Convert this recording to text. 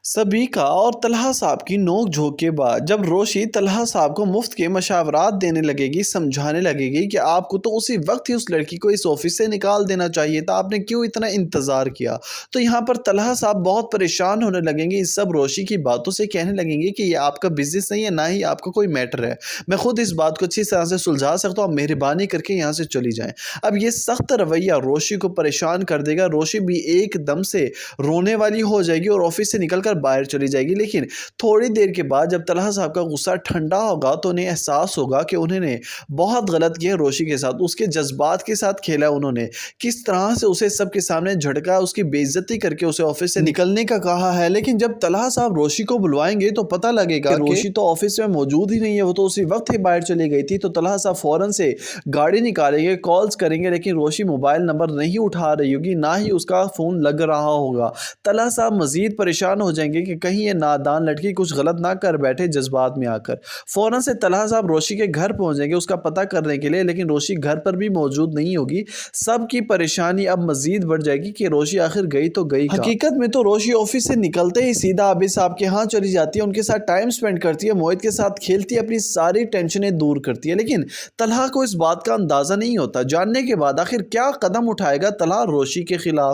सबीका और तलहा साहब की नोक झोंक के बाद जब रोशी तलहा साहब को मुफ्त के मशावरात देने लगेगी, समझाने लगेगी कि आपको तो उसी वक्त ही उस लड़की को इस ऑफिस से निकाल देना चाहिए था, आपने क्यों इतना इंतज़ार किया। तो यहाँ पर तलहा साहब बहुत परेशान होने लगेंगे, इस सब रोशी की बातों से कहने लगेंगे कि ये आपका बिजनेस नहीं है, ना ही आपका कोई मैटर है, मैं खुद इस बात को अच्छी तरह से सुलझा सकता हूँ, आप मेहरबानी करके यहाँ से चली जाएँ। अब ये सख्त रवैया रोशी को परेशान कर देगा, रोशी भी एकदम से रोने वाली हो जाएगी और ऑफिस से निकल बाहर चली जाएगी। लेकिन थोड़ी देर के बाद जब तलहा साहब का गुस्सा ठंडा होगा तो उन्हें एहसास होगा कि उन्होंने बहुत गलत किया रोशी के साथ, उसके जज्बात के साथ खेला उन्होंने, किस तरह से उसे सबके सामने झटका, उसकी बेइज्जती करके उसे ऑफिस से निकलने का कहा है। लेकिन जब तलहा साहब रोशी को बुलवाएंगे तो पता लगेगा कि रोशी तो ऑफिस में मौजूद ही नहीं है, वो तो उसी वक्त ही बाहर चली गई थी। तो तलहा साहब फौरन से गाड़ी निकालेंगे, कॉल्स करेंगे, लेकिन रोशी मोबाइल नंबर नहीं उठा रही होगी, ना ही उसका फोन लग रहा होगा। तलहा साहब मजीद परेशान हो जाएंगे कि कहीं ये नादान लड़की कुछ गलत ना कर बैठे जज्बात में आकर। फौरन से तलहा साहब रोशी के घर पहुंच जाएंगे उसका पता करने के लिए, लेकिन रोशी घर पर भी मौजूद नहीं होगी। सबकी परेशानी अब मजीद बढ़ जाएगी कि रोशी आखिर गई तो गई कहाँ। हकीकत में तो रोशी ऑफिस से निकलते ही सीधा आबिद साहब के यहाँ चली जाती है, उनके साथ टाइम स्पेंड करती है, मोहित के साथ खेलती है, अपनी सारी टेंशनें दूर करती है। लेकिन तलहा को इस बात का अंदाजा नहीं होता। जानने के बाद आखिर क्या कदम उठाएगा तलहा रोशी के खिलाफ।